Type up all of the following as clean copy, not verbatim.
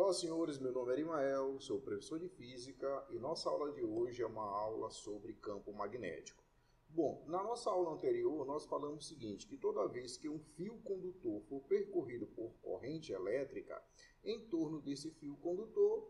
Olá, senhores, meu nome é Arimael, sou professor de Física e nossa aula de hoje é uma aula sobre campo magnético. Bom, na nossa aula anterior nós falamos o seguinte, que toda vez que um fio condutor for percorrido por corrente elétrica, em torno desse fio condutor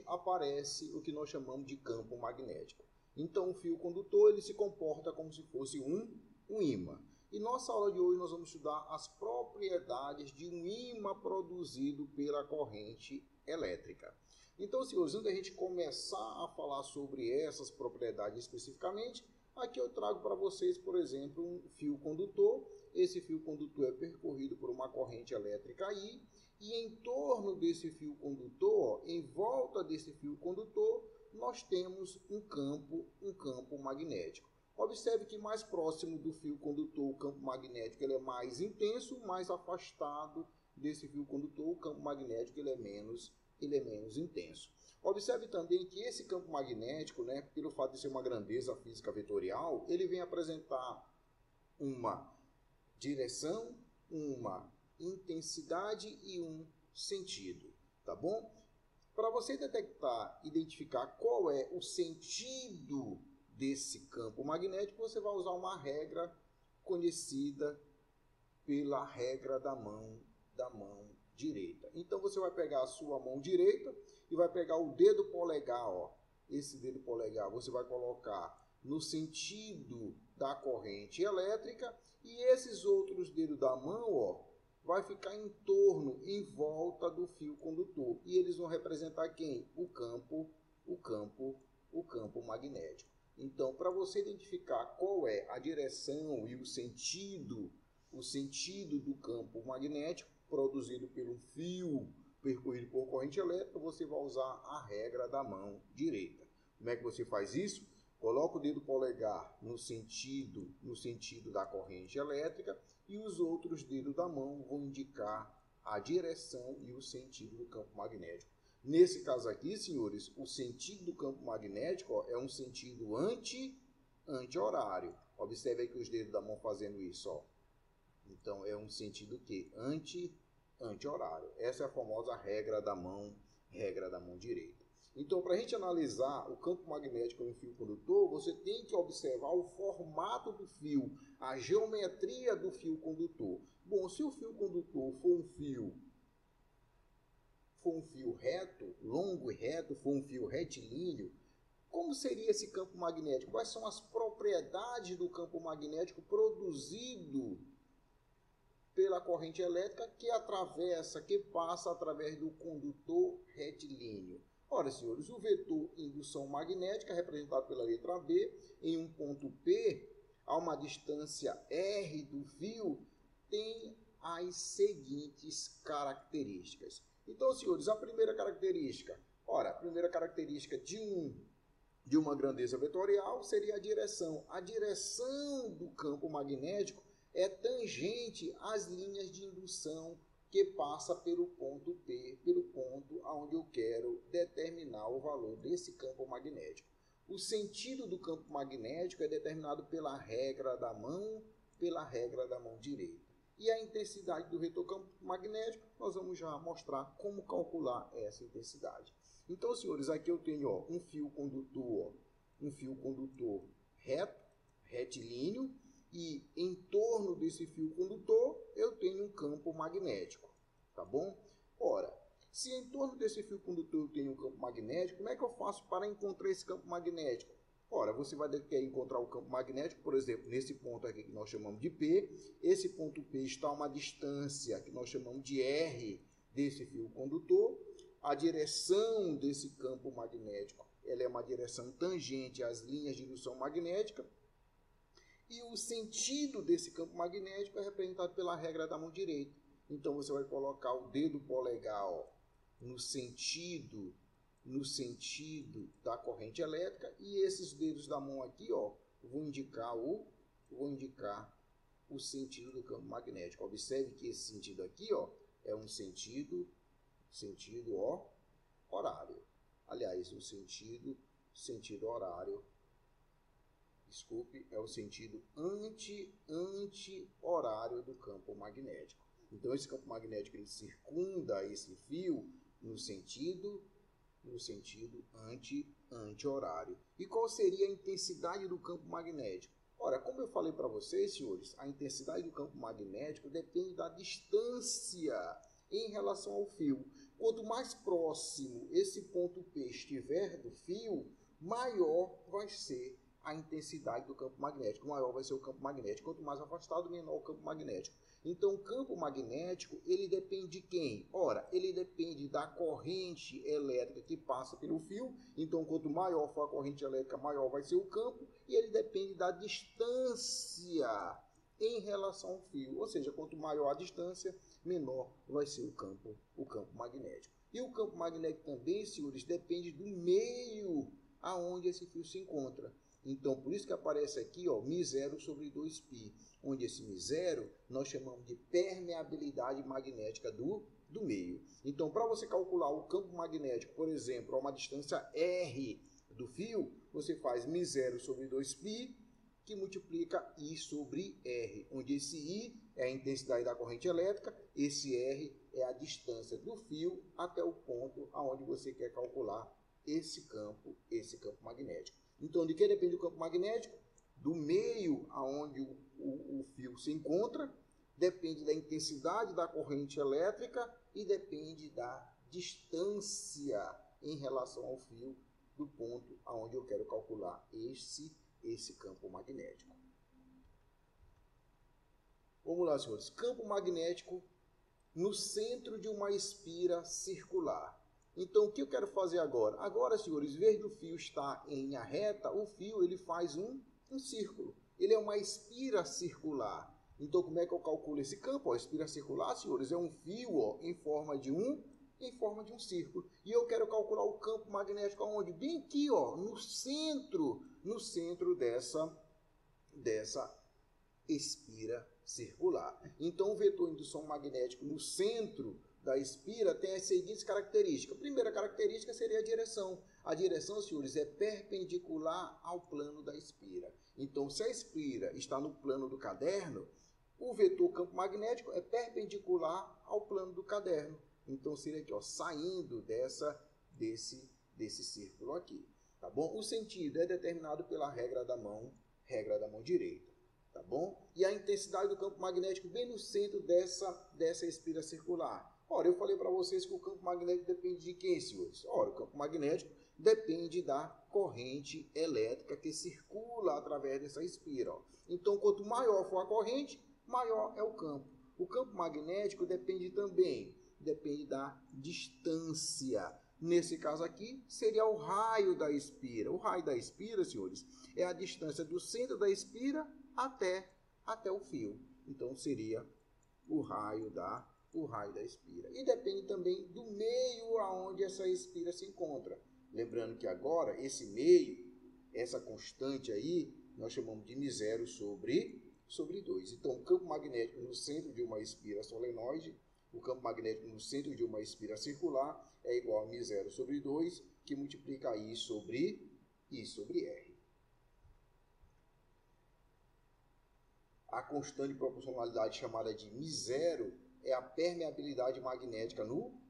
aparece o que nós chamamos de campo magnético. Então o fio condutor ele se comporta como se fosse um ímã. E nossa aula de hoje nós vamos estudar as propriedades de um ímã produzido pela corrente elétrica. Então, senhores, antes da gente começar a falar sobre essas propriedades especificamente, aqui eu trago para vocês, por exemplo, um fio condutor. Esse fio condutor é percorrido por uma corrente elétrica aí, e em torno desse fio condutor, em volta desse fio condutor, nós temos um campo magnético. Observe que mais próximo do fio condutor, o campo magnético ele é mais intenso, mais afastado desse fio condutor, o campo magnético ele é menos intenso. Observe também que esse campo magnético, pelo fato de ser uma grandeza física vetorial, ele vem apresentar uma direção, uma intensidade e um sentido, tá bom? Para você identificar qual é o sentido desse campo magnético, você vai usar uma regra conhecida pela regra da mão direita. Então você vai pegar a sua mão direita e vai pegar o dedo polegar, esse dedo polegar você vai colocar no sentido da corrente elétrica e esses outros dedos da mão, vai ficar em volta do fio condutor e eles vão representar quem? O campo magnético. Então, para você identificar qual é a direção e o sentido do campo magnético produzido pelo fio percorrido por corrente elétrica, você vai usar a regra da mão direita. Como é que você faz isso? Coloca o dedo polegar no sentido da corrente elétrica e os outros dedos da mão vão indicar a direção e o sentido do campo magnético. Nesse caso aqui, senhores, o sentido do campo magnético é um sentido anti-horário. Observe aí que os dedos da mão fazendo isso. Então, é um sentido que? Anti-horário. Essa é a famosa regra da mão direita. Então, para a gente analisar o campo magnético em um fio condutor, você tem que observar o formato do fio, a geometria do fio condutor. Bom, se o fio condutor for um fio reto, longo e reto, for um fio retilíneo, como seria esse campo magnético? Quais são as propriedades do campo magnético produzido pela corrente elétrica que passa através do condutor retilíneo? Ora, senhores, o vetor indução magnética, representado pela letra B, em um ponto P, a uma distância R do fio, tem as seguintes características. Então, senhores, a primeira característica de uma grandeza vetorial seria a direção. A direção do campo magnético é tangente às linhas de indução que passa pelo ponto P, pelo ponto onde eu quero determinar o valor desse campo magnético. O sentido do campo magnético é determinado pela regra da mão direita. E a intensidade do vetor campo magnético, nós vamos já mostrar como calcular essa intensidade. Então, senhores, aqui eu tenho um fio condutor retilíneo, e em torno desse fio condutor eu tenho um campo magnético, tá bom? Ora, se em torno desse fio condutor eu tenho um campo magnético, como é que eu faço para encontrar esse campo magnético? Ora, você vai querer encontrar o campo magnético, por exemplo, nesse ponto aqui que nós chamamos de P. Esse ponto P está a uma distância que nós chamamos de R desse fio condutor. A direção desse campo magnético ela é uma direção tangente às linhas de indução magnética. E o sentido desse campo magnético é representado pela regra da mão direita. Então, você vai colocar o dedo polegar no sentido da corrente elétrica e esses dedos da mão aqui vão indicar o sentido do campo magnético. Observe que esse sentido aqui é um sentido horário. Aliás, o sentido horário, é o sentido anti-horário do campo magnético. Então esse campo magnético ele circunda esse fio no sentido anti-horário. E qual seria a intensidade do campo magnético? Ora, como eu falei para vocês, senhores, a intensidade do campo magnético depende da distância em relação ao fio. Quanto mais próximo esse ponto P estiver do fio, maior vai ser a intensidade do campo magnético, maior vai ser o campo magnético. Quanto mais afastado, menor o campo magnético. Então, o campo magnético, ele depende de quem? Ora, ele depende da corrente elétrica que passa pelo fio. Então, quanto maior for a corrente elétrica, maior vai ser o campo. E ele depende da distância em relação ao fio. Ou seja, quanto maior a distância, menor vai ser o campo magnético. E o campo magnético também, senhores, depende do meio aonde esse fio se encontra. Então, por isso que aparece aqui, ó, μ0 sobre 2π, onde esse μ0 nós chamamos de permeabilidade magnética do meio. Então, para você calcular o campo magnético, por exemplo, a uma distância R do fio, você faz μ0 sobre 2π, que multiplica I sobre R, onde esse I é a intensidade da corrente elétrica, esse R é a distância do fio até o ponto aonde você quer calcular esse campo magnético. Então, de que depende o campo magnético? Do meio aonde o fio se encontra, depende da intensidade da corrente elétrica e depende da distância em relação ao fio do ponto aonde eu quero calcular esse campo magnético. Vamos lá, senhores. Campo magnético no centro de uma espira circular. Então, o que eu quero fazer agora? Agora, senhores, em vez do fio estar em linha reta, o fio ele faz um círculo. Ele é uma espira circular. Então, como é que eu calculo esse campo? A espira circular, senhores, é um fio em forma de um círculo. E eu quero calcular o campo magnético aonde? Bem aqui, no centro dessa espira circular. Então, o vetor de indução magnético no centro da espira tem as seguintes características. A primeira característica seria a direção. A direção, senhores, é perpendicular ao plano da espira. Então, se a espira está no plano do caderno, o vetor campo magnético é perpendicular ao plano do caderno. Então, seria aqui, saindo desse círculo aqui. Tá bom? O sentido é determinado pela regra da mão direita. Tá bom? E a intensidade do campo magnético bem no centro dessa espira circular. Ora, eu falei para vocês que o campo magnético depende de quem, senhores? Ora, o campo magnético depende da corrente elétrica que circula através dessa espira. Então, quanto maior for a corrente, maior é o campo. O campo magnético depende da distância. Nesse caso aqui, seria o raio da espira. O raio da espira, senhores, é a distância do centro da espira até o fio. Então, seria o raio da espira. E depende também do meio aonde essa espira se encontra. Lembrando que agora, esse meio, essa constante aí, nós chamamos de μ0 sobre 2. Então, o campo magnético no centro de uma espira solenoide, o campo magnético no centro de uma espira circular é igual a μ0 sobre 2, que multiplica I sobre R. A constante de proporcionalidade chamada de μ0 é a permeabilidade magnética no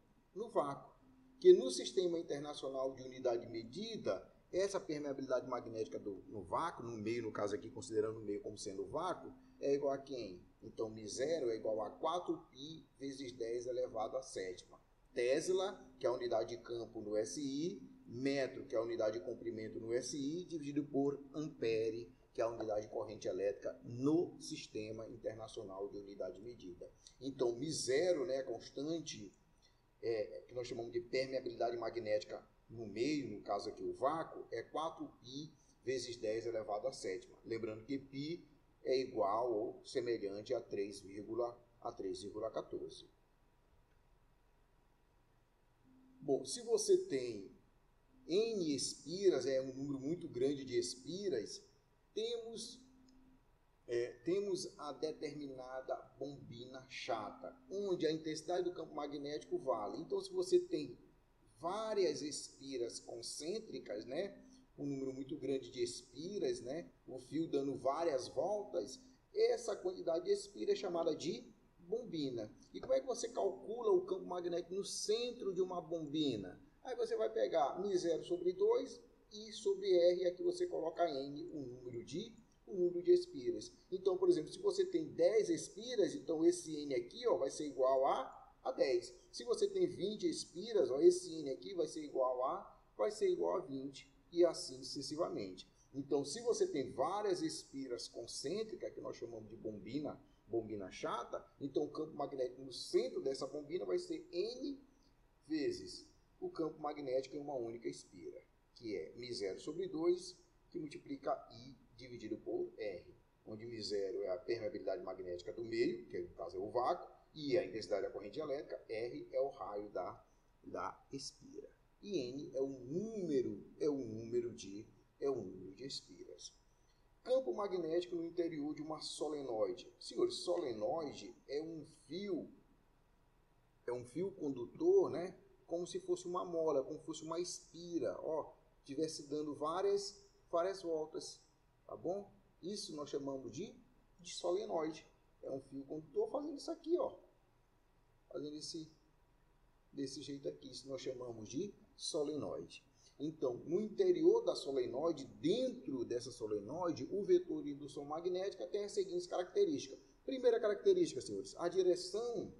vácuo. Que no Sistema Internacional de Unidade de Medida, essa permeabilidade magnética no vácuo, no meio, no caso aqui, considerando o meio como sendo o vácuo, é igual a quem? Então, μ0 é igual a 4π vezes 10 elevado à sétima. Tesla, que é a unidade de campo no SI, metro, que é a unidade de comprimento no SI, dividido por ampere, que é a unidade de corrente elétrica no Sistema Internacional de Unidade de Medida. Então, μ0, a constante que nós chamamos de permeabilidade magnética no meio, no caso aqui o vácuo, é 4π vezes 10 elevado à sétima. Lembrando que π é igual ou semelhante a 3,14. Bom, se você tem N espiras, um número muito grande de espiras, temos a determinada bombina chata, onde a intensidade do campo magnético vale. Então, se você tem várias espiras concêntricas, um número muito grande de espiras, o fio dando várias voltas, essa quantidade de espira é chamada de bombina. E como é que você calcula o campo magnético no centro de uma bombina? Aí você vai pegar μ0 sobre 2 e sobre R, e aqui você coloca N, o número de espiras. Então, por exemplo, se você tem 10 espiras, então esse N aqui vai ser igual a 10. Se você tem 20 espiras, esse N aqui vai ser igual a 20, e assim sucessivamente. Então, se você tem várias espiras concêntricas, que nós chamamos de bombina chata, então o campo magnético no centro dessa bombina vai ser N vezes o campo magnético em uma única espira, que é μ0 sobre 2, que multiplica I dividido por R, onde μ0 é a permeabilidade magnética do meio, que no caso é o vácuo, e a intensidade da corrente elétrica, R é o raio da espira. E N é o número de espiras. Campo magnético no interior de uma solenoide. Senhores, solenoide é um fio condutor, né? Como se fosse uma mola, como se fosse uma espira, estivesse dando várias voltas, tá bom? Isso nós chamamos de solenoide. É um fio condutor fazendo isso aqui, fazendo desse jeito aqui. Isso nós chamamos de solenoide. Então, no interior da solenoide, dentro dessa solenoide, o vetor de indução magnética tem as seguintes características. Primeira característica, senhores, a direção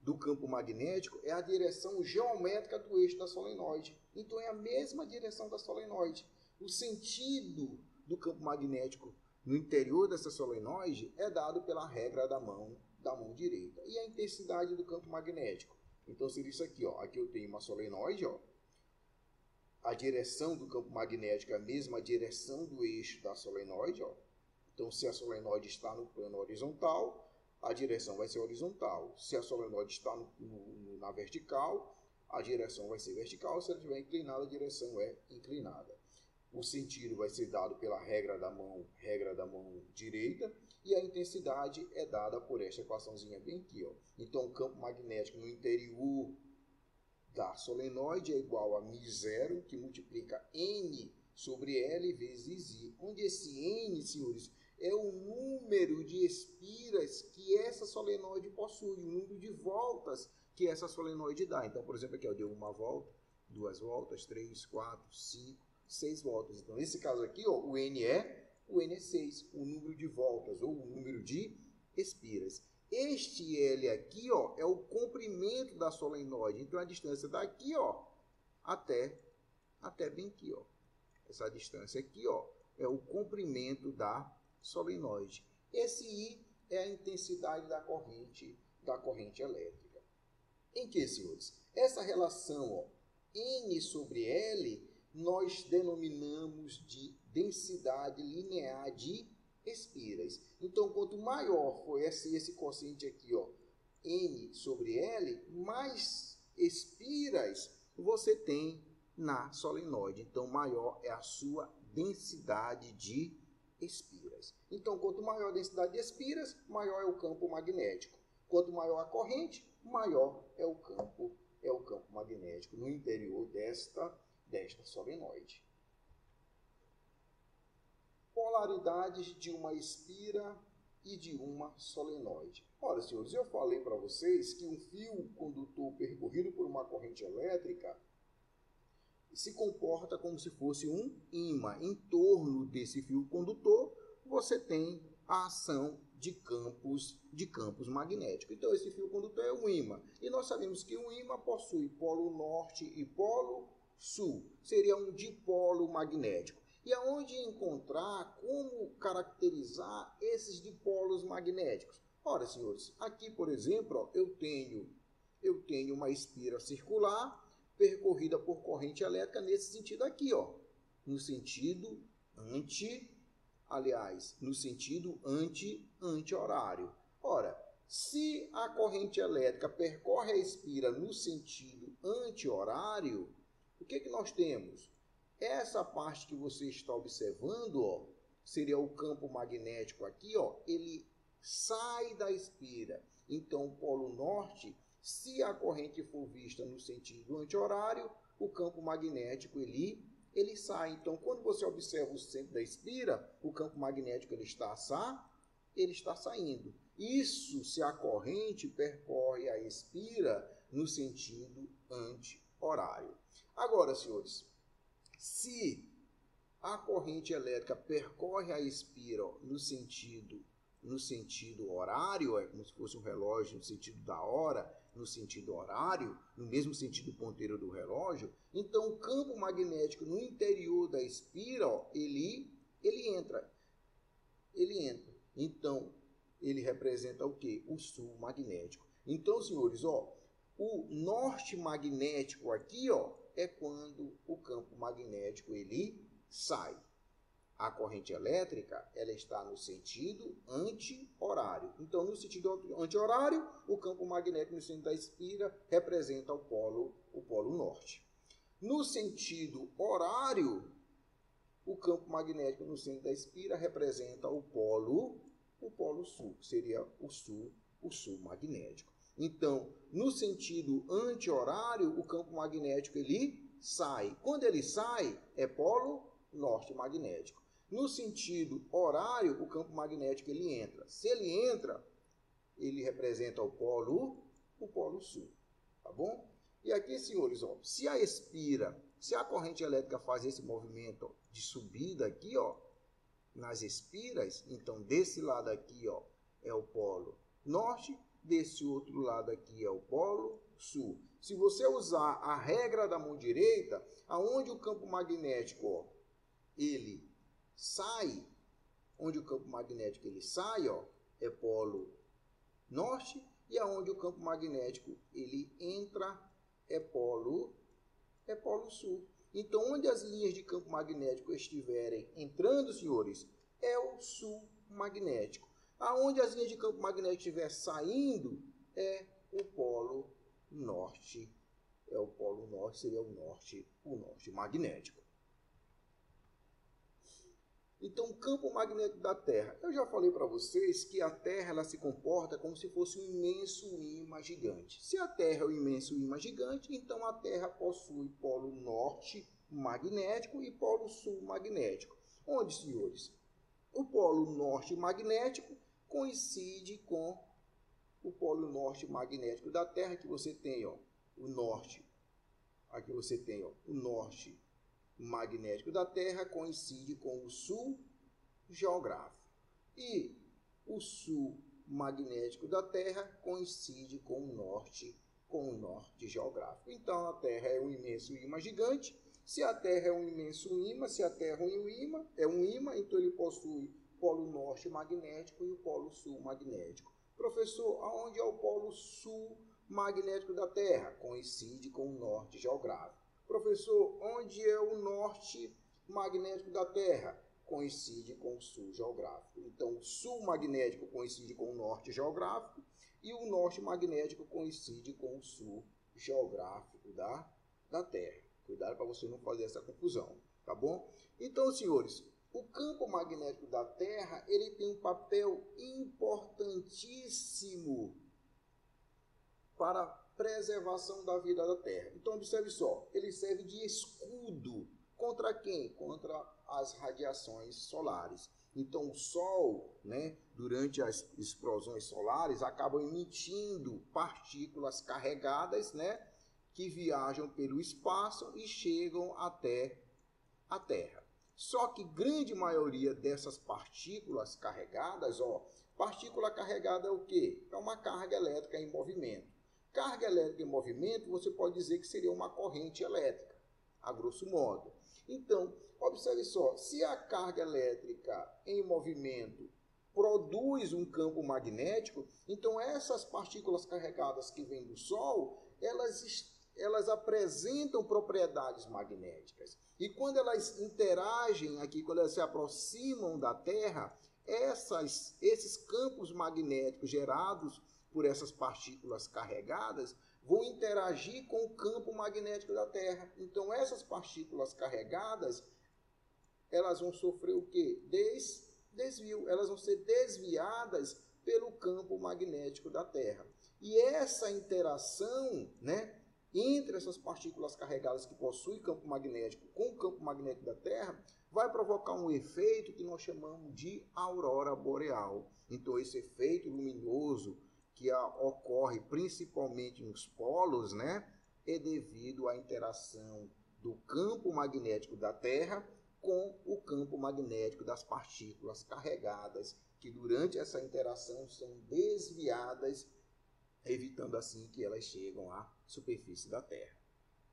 do campo magnético é a direção geométrica do eixo da solenoide. Então, é a mesma direção da solenoide. O sentido do campo magnético no interior dessa solenoide é dado pela regra da mão direita. E a intensidade do campo magnético? Então, seria isso aqui, Aqui eu tenho uma solenoide, A direção do campo magnético é a mesma direção do eixo da solenoide, Então, se a solenoide está no plano horizontal, a direção vai ser horizontal. Se a solenoide está na vertical, a direção vai ser vertical. Se ela estiver inclinada, a direção é inclinada. O sentido vai ser dado pela regra da mão direita, e a intensidade é dada por esta equaçãozinha bem aqui, Então, o campo magnético no interior da solenoide é igual a μ0, que multiplica N sobre L vezes I, onde esse N, senhores, é o número de espiras que essa solenoide possui, o número de voltas que essa solenoide dá. Então, por exemplo, aqui deu uma volta, 2 voltas, 3, 4, 5, 6 voltas. Então, nesse caso aqui, o N é 6, o número de voltas ou o número de espiras. Este L aqui, é o comprimento da solenoide. Então, a distância daqui, até bem aqui, Essa distância aqui, é o comprimento da solenoide. Esse I é a intensidade da corrente elétrica. Em que, senhores? Essa relação, N sobre L, nós denominamos de densidade linear de espiras. Então, quanto maior for esse quociente aqui, N sobre L, mais espiras você tem na solenoide. Então, maior é a sua densidade de espiras. Então, quanto maior a densidade de espiras, maior é o campo magnético. Quanto maior a corrente, maior é o campo magnético no interior desta solenoide. Polaridades de uma espira e de uma solenoide. Ora, senhores, eu falei para vocês que um fio condutor percorrido por uma corrente elétrica se comporta como se fosse um ímã. Em torno desse fio condutor, você tem a ação de campos magnéticos. Então, esse fio condutor é um ímã. E nós sabemos que um ímã possui polo norte e polo sul. Seria um dipolo magnético. E aonde encontrar, como caracterizar esses dipolos magnéticos? Ora, senhores, aqui, por exemplo, eu tenho uma espira circular percorrida por corrente elétrica nesse sentido aqui, no sentido anti-horário. Ora, se a corrente elétrica percorre a espira no sentido anti-horário, o que nós temos? Essa parte que você está observando, seria o campo magnético aqui, ele sai da espira. Então, o polo norte, se a corrente for vista no sentido anti-horário, o campo magnético ele sai. Então, quando você observa o centro da espira, o campo magnético ele está saindo. Isso se a corrente percorre a espira no sentido anti-horário. Agora, senhores, se a corrente elétrica percorre a espira no sentido horário, é como se fosse um relógio no sentido da hora, no sentido horário, no mesmo sentido ponteiro do relógio, então o campo magnético no interior da espira, ele entra. Então, ele representa o quê? O sul magnético. Então, senhores, o norte magnético aqui, é quando o campo magnético ele sai. A corrente elétrica, ela está no sentido anti-horário. Então, no sentido anti-horário, o campo magnético no centro da espira representa o polo norte. No sentido horário, o campo magnético no centro da espira representa o polo sul, que seria o sul magnético. Então, no sentido anti-horário, o campo magnético ele sai. Quando ele sai, é polo norte magnético. No sentido horário, o campo magnético ele entra. Se ele entra, ele representa o polo sul, tá bom? E aqui, senhores, se a corrente elétrica faz esse movimento de subida aqui, nas espiras, então desse lado aqui, é o polo norte, desse outro lado aqui é o polo sul. Se você usar a regra da mão direita, aonde o campo magnético, ele sai, onde o campo magnético ele sai, é polo norte, e aonde o campo magnético ele entra é polo sul. Então, onde as linhas de campo magnético estiverem entrando, senhores, é o sul magnético. Aonde as linhas de campo magnético estiver saindo é o polo norte. É o polo norte, seria o norte magnético. Então, o campo magnético da Terra. Eu já falei para vocês que a Terra ela se comporta como se fosse um imenso ímã gigante. Se a Terra é um imenso ímã gigante, então a Terra possui polo norte magnético e polo sul magnético. Onde, senhores? O polo norte magnético coincide com o polo norte magnético da Terra, que você tem, o norte. Aqui você tem, o norte magnético da Terra coincide com o sul geográfico. E o sul magnético da Terra coincide com o norte geográfico. Então, a Terra é um imenso ímã gigante. Se a Terra é um imenso ímã, é um ímã, então ele possui polo norte magnético e o polo sul magnético. Professor, aonde é o polo sul magnético da Terra? Coincide com o norte geográfico. Professor, onde é o norte magnético da Terra? Coincide com o sul geográfico. Então, o sul magnético coincide com o norte geográfico e o norte magnético coincide com o sul geográfico da Terra. Cuidado para você não fazer essa confusão, tá bom? Então, senhores, o campo magnético da Terra, ele tem um papel importantíssimo para a preservação da vida da Terra. Então, observe só, ele serve de escudo contra quem? Contra as radiações solares. Então, o Sol, durante as explosões solares, acaba emitindo partículas carregadas, que viajam pelo espaço e chegam até a Terra. Só que grande maioria dessas partículas carregadas, partícula carregada é o quê? É uma carga elétrica em movimento. Carga elétrica em movimento, você pode dizer que seria uma corrente elétrica, a grosso modo. Então, observe só, se a carga elétrica em movimento produz um campo magnético, então essas partículas carregadas que vêm do Sol, elas apresentam propriedades magnéticas. E quando elas interagem aqui, quando elas se aproximam da Terra, esses campos magnéticos gerados por essas partículas carregadas vão interagir com o campo magnético da Terra. Então, essas partículas carregadas, elas vão sofrer o quê? Desvio. Elas vão ser desviadas pelo campo magnético da Terra. E essa interação, entre essas partículas carregadas que possuem campo magnético com o campo magnético da Terra, vai provocar um efeito que nós chamamos de aurora boreal. Então, esse efeito luminoso que ocorre principalmente nos polos, né, é devido à interação do campo magnético da Terra com o campo magnético das partículas carregadas, que durante essa interação são desviadas, evitando assim que elas chegam à superfície da Terra,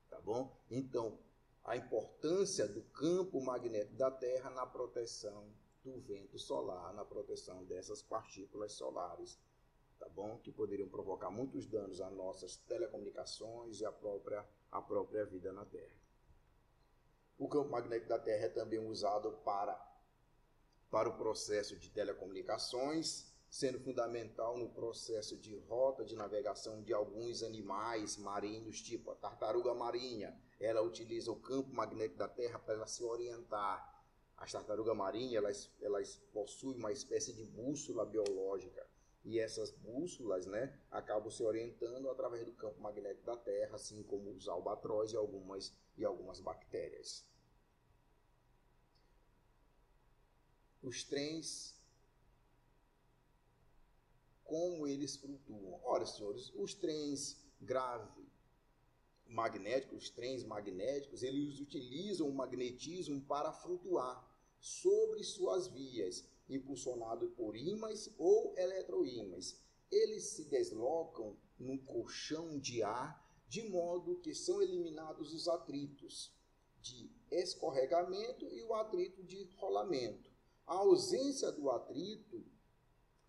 tá bom? Então, a importância do campo magnético da Terra na proteção do vento solar, na proteção dessas partículas solares, tá bom? Que poderiam provocar muitos danos às nossas telecomunicações e à própria vida na Terra. O campo magnético da Terra é também usado para o processo de telecomunicações, sendo fundamental no processo de rota de navegação de alguns animais marinhos, tipo a tartaruga marinha. Ela utiliza o campo magnético da Terra para ela se orientar. As tartarugas marinhas, elas possuem uma espécie de bússola biológica. E essas bússolas, né, acabam se orientando através do campo magnético da Terra, assim como os albatroz e algumas bactérias. Os trens, como eles flutuam? Ora, senhores, os trens magnéticos, eles utilizam o magnetismo para flutuar sobre suas vias, impulsionado por ímãs ou eletroímãs. Eles se deslocam num colchão de ar, de modo que são eliminados os atritos de escorregamento e o atrito de rolamento. A ausência do atrito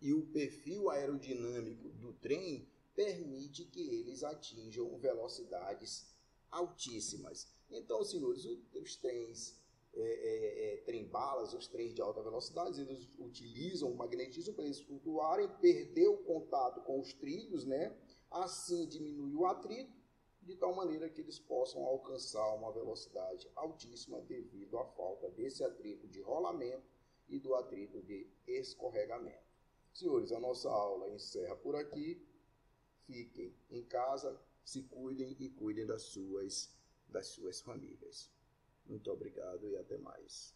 e o perfil aerodinâmico do trem permite que eles atinjam velocidades altíssimas. Então, senhores, os trens trem-balas, os trens de alta velocidade, eles utilizam o magnetismo para eles flutuarem, perder o contato com os trilhos, né? Assim diminui o atrito, de tal maneira que eles possam alcançar uma velocidade altíssima devido à falta desse atrito de rolamento e do atrito de escorregamento. Senhores, a nossa aula encerra por aqui. Fiquem em casa, se cuidem e cuidem das suas famílias. Muito obrigado e até mais.